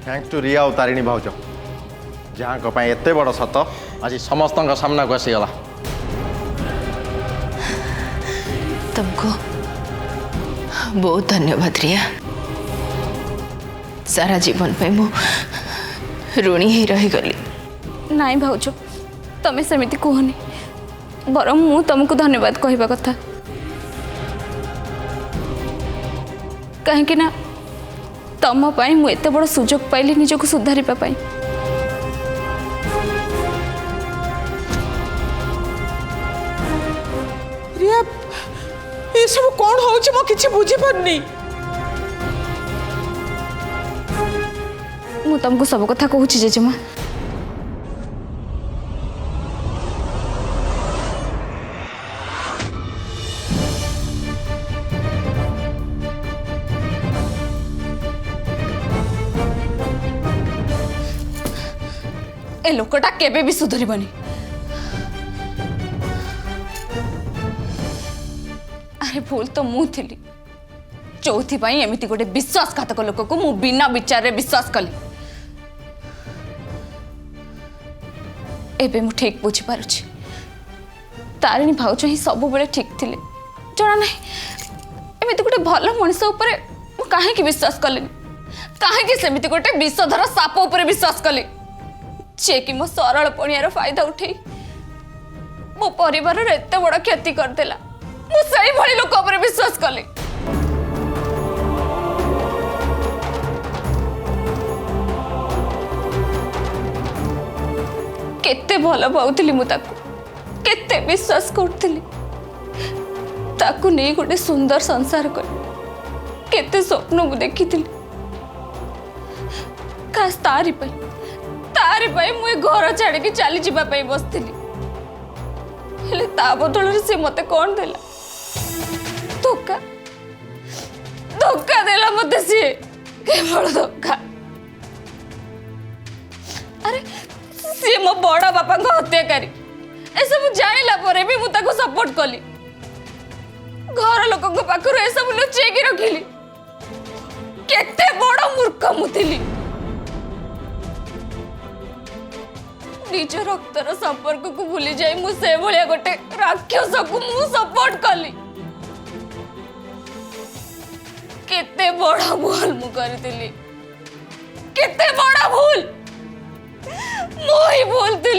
Thanks to रिया और तारिणी भाउज जहाँ एत बड़ सत आज समस्त सामना को आसीगला। तुमको बहुत धन्यवाद रिया। सारा जीवन पे मु ऋणी ही रहीगली। नाई भाउज तमें सेमिति कहनी बर मु तुमको धन्यवाद कहवा कथा कहीं ना तुम पाई मु एते बड़ सुजोग पाइली निजको सुधारी पाई। रिया ये सब कौन होउछि मो किछि बुझी परनी। मु तुमको सब कथा कहूँ जेजेमा। ए लोकटा केबे भी सुधरबनी। अरे भूल तो मु थी चौथी पाई एमिति गोटे विश्वासघातक लोक को मु बिना विचार रे विश्वास कली। एबे मु ठीक बुझी पारुछि तारिणी भाउज ही सब बेले ठीक थिले जना नहीं एमिति गोटे भल मनिष ऊपर मु काहे की विश्वास कली काहे की सेमिति गोटे विषधर साप ऊपर विश्वास कली जे कि मो सरल पणियार फायदा उठे मो परिवार रे एते बड़ क्षति कर देला। मु सही भली लोक ऊपर विश्वास कली। केते भल पाउथली मु ताकू केते विश्वास करथली ताकू नहीं गोटे सुंदर संसार कर केते स्वप्न मु देखिथली खास तारी पाई मु घर छाड़ी के चली जीवा पाई बसथिली हेले ता बदल रे से मते कोन देला धोखा धोखा देला मते से केवल धोखा। अरे सी मो बड़ा बापा को हत्याकारी ए सब जानिला परे भी मु ताको सपोर्ट कली घर लोक को पाखरु ए सब लुचै के रखिली केते बड़ा मूर्ख मु थिली। निज रक्तर संपर्क को भूली जाई मु से भलिया गोटे राक्षस को मु सपोर्ट कली केते बड़ा भूल मु करथिली केते बड़ा भूल मोही बोलती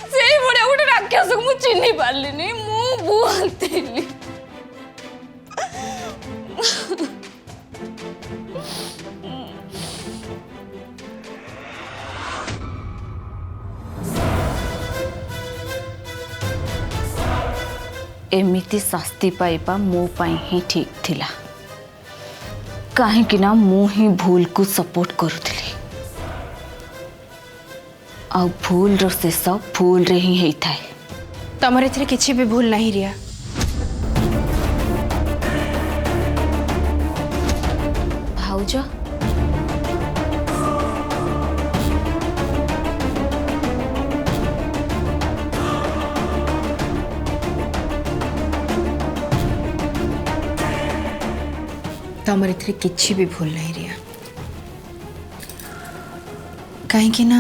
से बड़े गोटे राक्षस को चिन्ह पार्ली मु बोलती। एमिति शास्ति पाइबा मो पाई ही ठीक थिला कहीं ना मु ही भूल को सपोर्ट करुली आ भूल रो शेष भूल रे ही होता है। तमर एथिरे किछि भी भूल नहीं रिया। भाउज तमर एथिरे किछि भी भूल नहीं रिया कहीं ना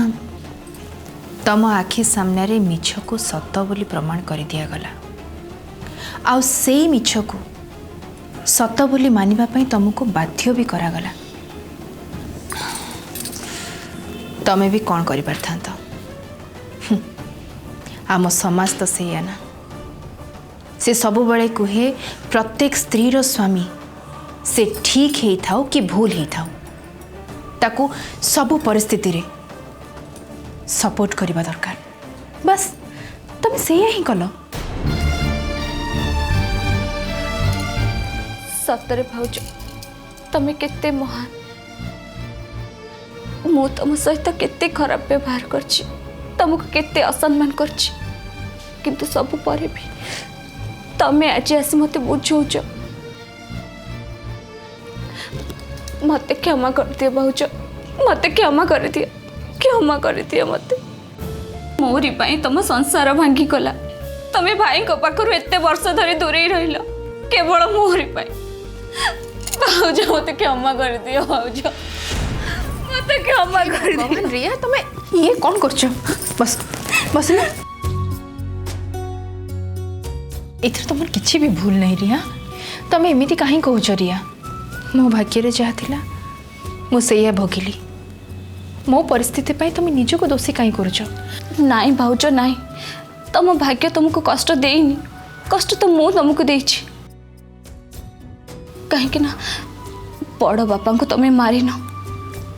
तम आखि सामने रे मिछ को सत बोली प्रमाण कर दिया गला आ से मिछ को सत बोली मानिबा पई तुमको बाध्य भी करागला। तमे भी कौन करि परथांत आम समाज तो से ना से सबु बळे कुहे प्रत्येक स्त्री रो स्वामी से ठीक ही थाओ कि भूल ही थाओ ताकू सबु परिस्थिति रे सपोर्ट करबा दरकार बस तुम से ही कल। सतरे भाउज तमे केते महान मु तुम सहित केते खराब व्यवहार करछि तुमको केते असम्मान करछि किंतु सब परे भी तमे आज आसी मते बुझौछ मते क्षमा कर दियो भाउज मते क्षमा कर दियो मते मोरी पाई तुम संसार भांगी गला तमे भाई को पाखरु एते वर्ष धरी दूरे रहिलो केवल मोरी पाई भाउज मते क्षमा कर दियो भाउज मते क्षमा कर दियो भगवान रिया तुम ये कौन करछ बस बस ना एथर तुम किसी भी भूल नहीं रिया तुम एमती कहीं कहूच रिया मो भाग्य जहाँ थिला मु सैया भोगिली मो परिस्थिति पाई तुम निजको दोषी कहीं करुच नाई भाउज नाई तम भाग्य तुमको कष्ट देनी कष्ट तो मु तुमको देछि कहीं ना बड़ बापा को तुम्हें मारिन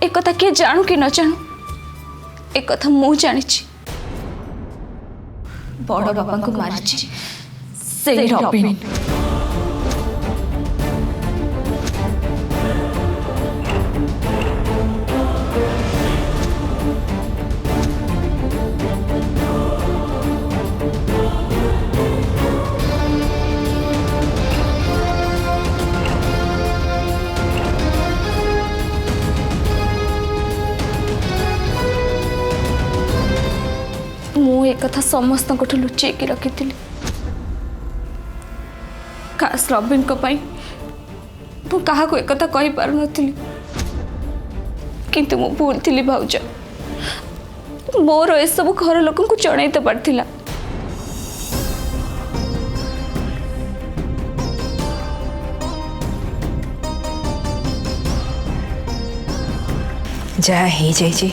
एक कथा किए जानू कि न जानू एक कथा मु जानी बड़ बापा को मारी से रबिन मु एक कथा समस्त लुचेक रखी खास रबिन को पाई मु कहा को एक कथा कहि पार नथिली किंतु मु भूल थिली भाउज मोर ए सब घर लोक को जणाई तो पारथिला जहाँ हो जाइए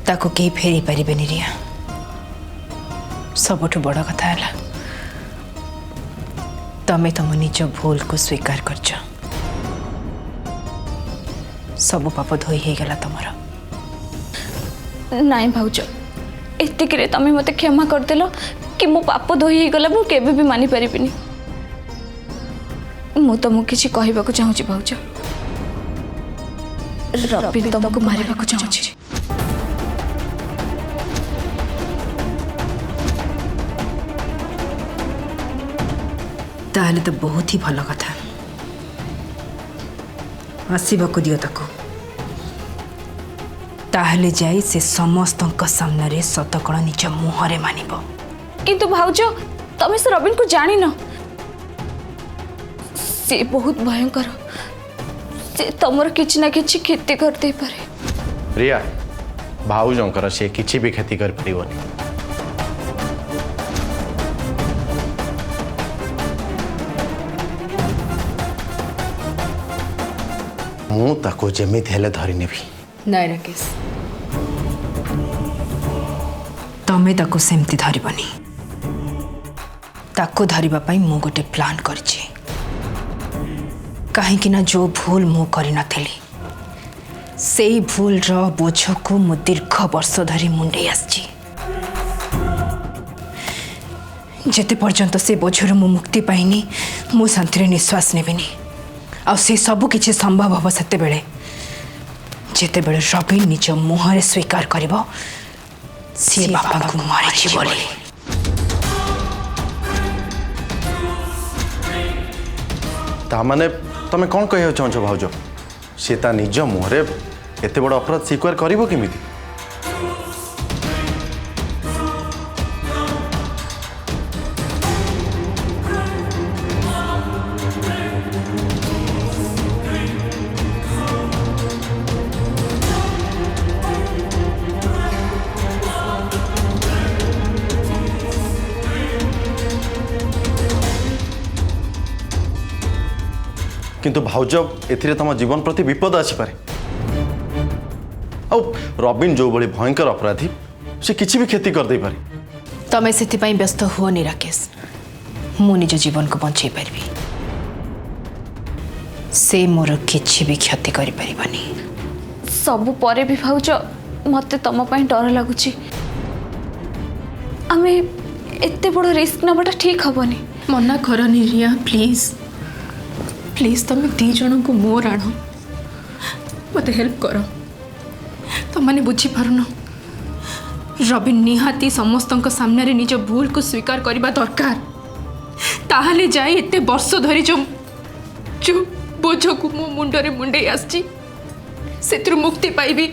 ताको कहीं फेरी पारे रिया सबुठ बड़ कथा है तमें तुम निज भूल को स्वीकार करछ सब पाप धोई हो गला तुमर नाई भाउज एतिक तमें मते क्षमा करदेल कि मो पाप धोई गला मु केबे भी मानि परिबिनी मु तुमको किछि कहबाको चाहूछि भाउज रबिन तुमको मारिबाको चाहूछि ताहले तो बहुत ही भल कथा आसवाक दियो ताको ताहले जाई से समस्त सामने रे सतकण निज मुहरे मानिबो किंतु भाउज तमें से रबिन को जानी न से बहुत भयंकर से तमर किछि ना किछि क्षति कर दे पारे रिया भाउजंकर से किसी भी क्षति कर परिबनी मु ताको जेमिति हेले धरि नेबी नाई राकेश तमें ताको सेमती धरबनी ताको धरिबा पई मु गोटे प्लान करछि कहीं ना जो भूल मु करि नथिली सेई भूल रो बोझ को मु दीर्घ वर्ष धरी मुंडे आछि जेते पर्यंत से बोझर मु मुक्ति पाइनी मु शांति निश्वास नेबिनी आ से सब किछि संभव हम सेते बेले जेते बेले रबिन निज मुहरे स्वीकार करिवो से बापा को मारिछि बोली ता माने तमे कौन कह चाहछ भाउज से ता निज मुहरे एते बड़ अपराध स्वीकार करिवो केमिति किंतु भाउज एथिरे तम जीवन प्रति विपद आसीपारे रबिन जो बड़ी भयंकर अपराधी से किसी भी क्षति कर दे पारे तमें से व्यस्त हुओनी राकेश मु निज जीवन को बंचाई पारि से मोर किछि भी क्षति करि परिबनी सब परे भी भाउज मते तम पई डर लागुची आमे एते बड़ रिस्क नबाटा ठीक हबनी मना करनी रिया प्लीज प्लीज तुम दी जन को मोर आण मत हेल्प कर तुम मैंने बुझीपारुन रबिन निहाती समस्त सामने रे निज भूल को स्वीकार करने दरकार ताहले जाए एते वर्ष धरी जो जो बोझ को मो मुंडरे मुंडे आसी से मुक्ति पाइबी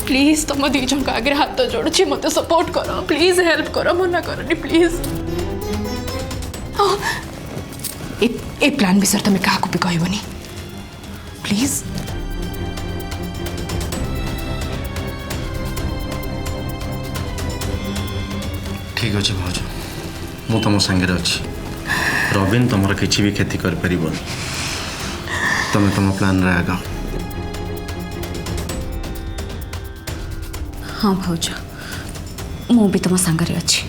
प्लीज तुम दी जन आगे हाथ जोड़ुची मत सपोर्ट कर प्लीज हेल्प कर मना करनी प्लीज ए प्लान विषय तुम क्या भी कहबनी प्लीज। ठीक अच्छे भाज मु तुम सागर अच्छी रवीन तुम किसी भी क्षति कर तुम तुम प्लान आग। हाँ भाज मु भी तुम सांगरे अच्छी।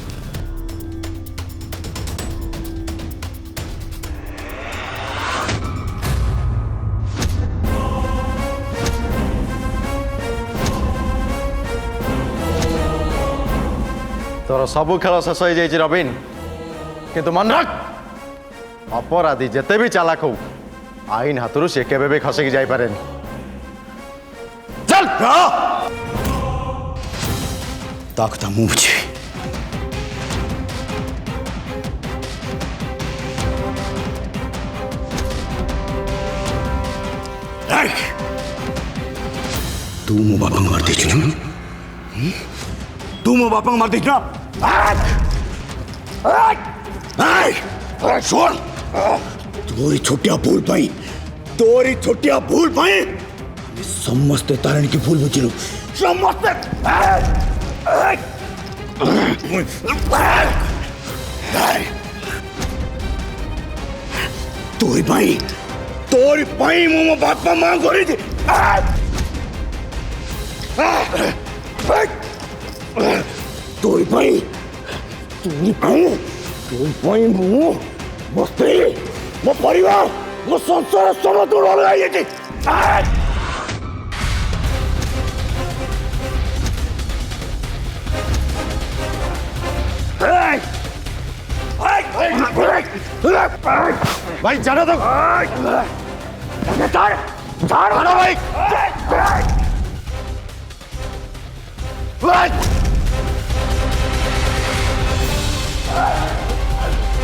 तोर सब खेल शेष हो जाए रवीन किंतु मन रख अपराधी जिते भी चालाक हो आईन हाथ से केवे भी खसिक जापे चल ता कथा मु बुझी तू मो बापा मार दे तू मो बापा मार दे सुन तोरी छोटिया भूल पाई समस्ते तारण की भूल बुझिलु समस्ते तोरी पाई मो बापा मां करी थी तोरी पाई मो स्त्री मो परिवार मो संसार सब तोड़ लगाई थी भाई जाना तो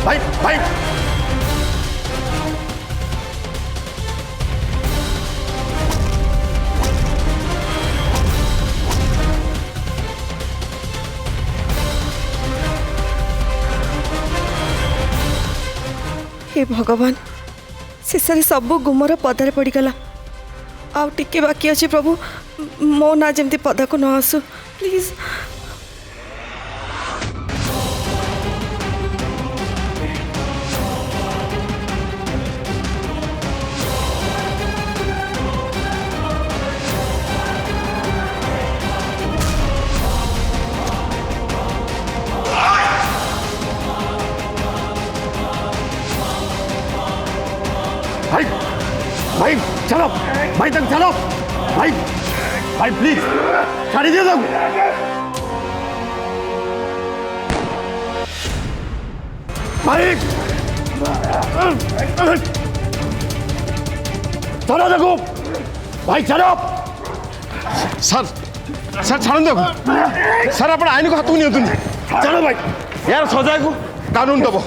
भाई भाई हे भगवान शेष सब गुमर पदारे पड़गला आउ टिके बाकी अच्छे प्रभु मो ना जमती पदा को न आसू प्लीज। भाई भाई चलो भाई तक चलो भाई भाई प्लीज छाड़ी दियो तक भाई चलो देखो भाई चलो सर सर छाड़ दो सर अपन आईन को हाथ नहीं होती चलो भाई यार सजा को कानून दबो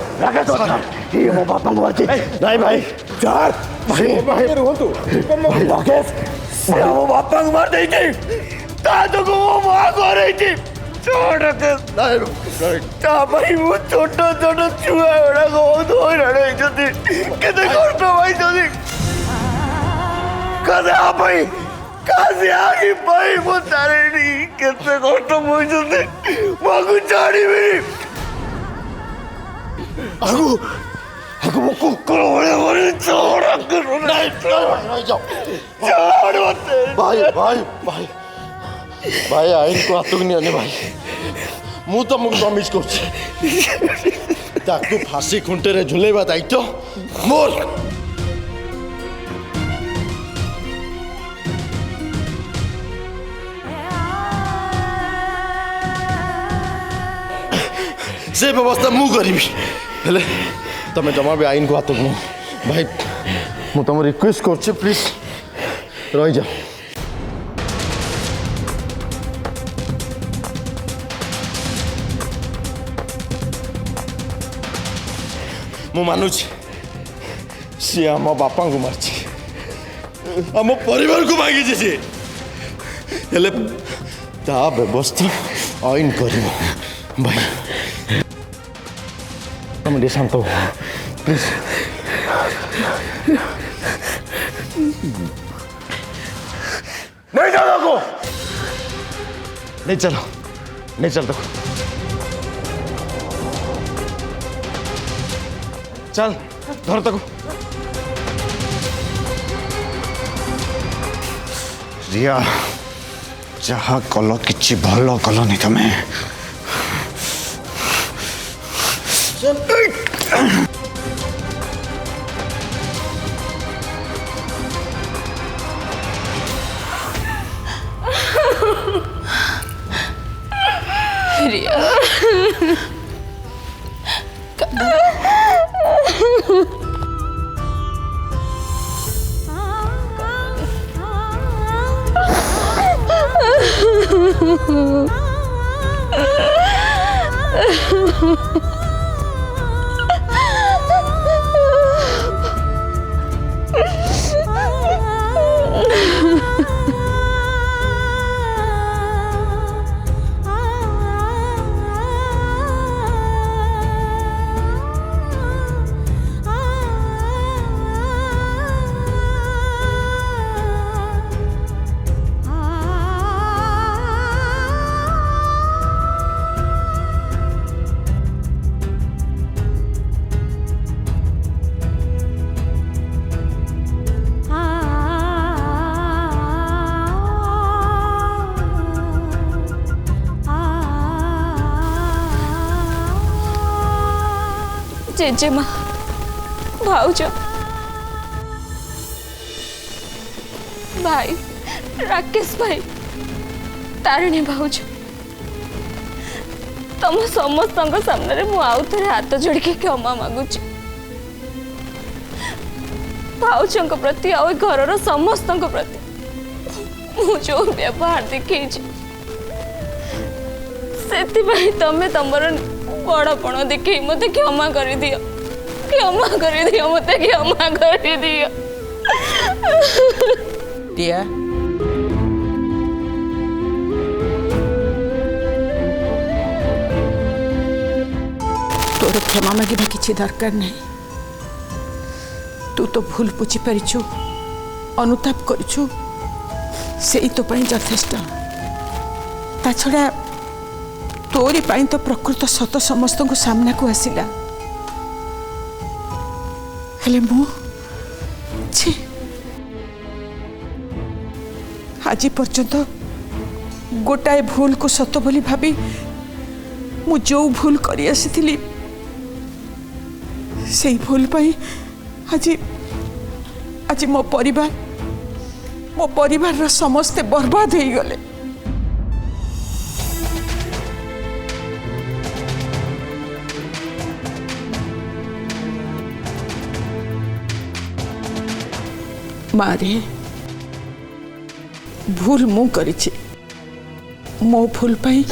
मो बापा मारती नहीं भाई चार भाई रुहतु भाई राकेश मो बापा मार दे दादू को वो मां को रही थी छोड़ के भाई वो छोटा छोटा छुआ बड़ा को धो रहे जति केते कष्ट भाई जति कदे आ भाई कासे आगे भाई वो तारेनी केते कष्ट मुझ जति मागु छाड़ी मेरी आगु वो कुकर बड़े छोड़ नहीं जाओ भाई भाई भाई भाई आईन को हाथ नहीं आने भाई मु तुमको प्रमिश कर फांसी खुंटे झुलेबा दायित्व मोर से व्यवस्था मु करी हेले तमें जमा भी आईन को हाथ नु भाई मु तुम रिक्वेस्ट कर प्लीज रही जा मु मानुची सी आम बापा को मार्ची आम परिवार को मांगी सी हेले ता व्यवस्था आईन कर भाई तुम शांत हो प्लीज नहीं जाना को नहीं चलो नहीं चल देखो चल धर तक रिया जहा कल कि भल कलनी तमें रिया जेजेमा भाउज भाई राकेश भाई तारिणी भाउज तुम समस्त सामने मु आउ थे हाथ जोड़ के क्षमा मागुच भाउज प्रति आ घर समस्त प्रति मु जो व्यवहार देखी से तमें तुमर बड़पण देखी मत क्षमा कर दियो मत क्षमा कर दियो रिया तोर क्षमा मागिबा किछि दरकार नहीं तू तो भूल बुझी पारिछु अनुताप करिछु सेई तो पई यथेष्ट ता छड़ा तोरी पाई तो प्रकृत सत समस्त को सामना को आसिला हेले मु छी आज पर्यंत गोटाए भूल को सत बोली भाभी मु जो भूल करी आसी से भूल पाई आज आज मो परिवार रा समस्ते बर्बाद हो गले मारे भूल मु करिछि मो भूल पाई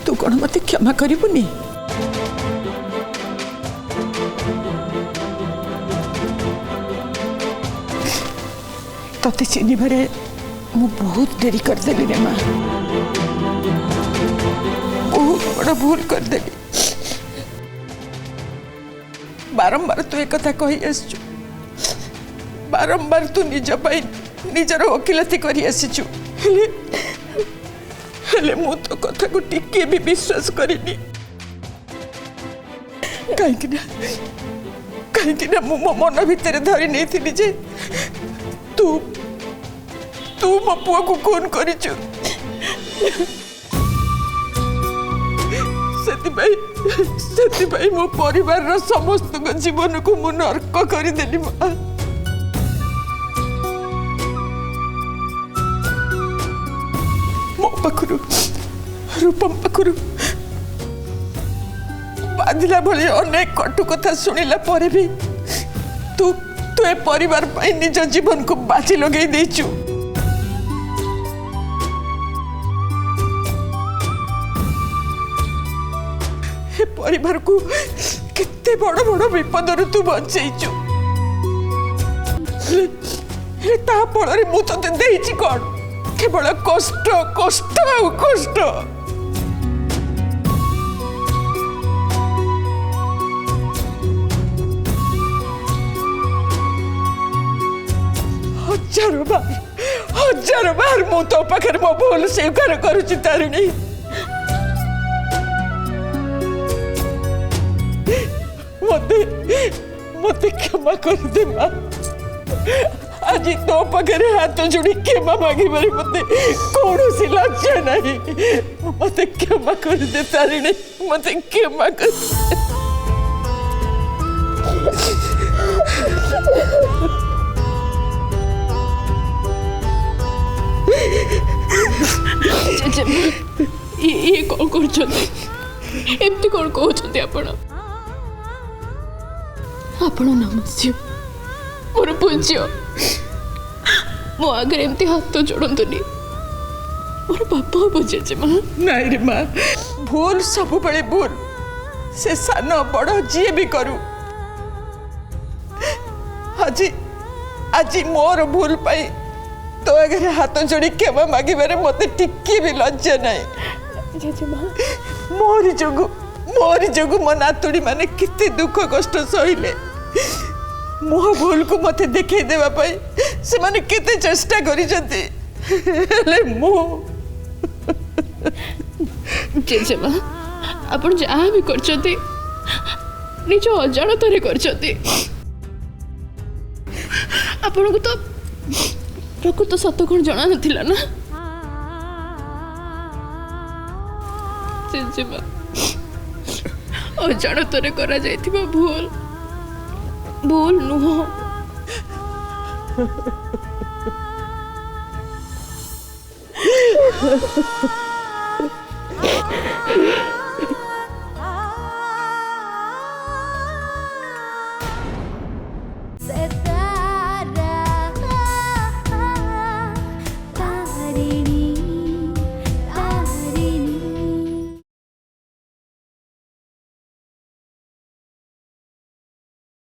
तू कौन मत क्षमा करिबुनी तते चिन्हबारे मु बहुत देरी करदेली रे माँ बहुत बड़ा भूल करदेली बारंबार तू एक कथा कही आसचु बारंबार तू निज पाई निजर वकिलती करी आसीचु हेले मु तो कथा को टिके भी विश्वास करिनी कहीं मु मो मन भितर धरी नहीं थी जे तू तू मो पुआ को खून करिचु सेति मो परिवार रो समस्त जीवन को मु नरक करी देली मां मो पाखरु रूपम पाखरु बाधिला भले अनेक कटु कथा सुनिला परे भी तू तू ए परिवार पाई निज जीवन को बाजी लगे देचु ए परिवार को कितने बड़ बड़ विपद तू बचेचु ता फल मु ते देइछि कौन केवल कष्ट कष्ट कष्ट हजार बार मु तो पाखे मो भूल स्वीकार करुची तारिणी मते मते क्षमा कर दे माँ आज तो पाखे हाथ जोड़ी क्षमा मांगी बारी मते कौन सी लज्जा नहीं मते क्षमा कर दे तारिणी मते क्षमा कर ये कौन करछन्ते एमती कौन कहते आपण आपण नमस्ते मोर पूज्य मो आगे एमती हाथ जोड़तुनि मोर बापा बुझे माँ नहीं रे माँ भूल सब बड़े भूल से सान बड़ जी भी करू आज आज मोर भूल पाई तो अगर हाथ जोड़ी क्षमा मांगे मत टिके भी लज्जा नहीं मोर जोगु मो नातुड़ी माने कितने दुख कष्ट सहिले मो भूल को मत देखे देवा से माने कितने चेष्टा करिसंती हेले मो जेजेमा आपण जहाँ भी करछन्ते निज अजाणतारे करछन्ते आपण को तो प्रकृत सत कौन जना नथिला ना जेजेमा अजाणतारे करा जायथिबा भूल भूल नुह तारिणी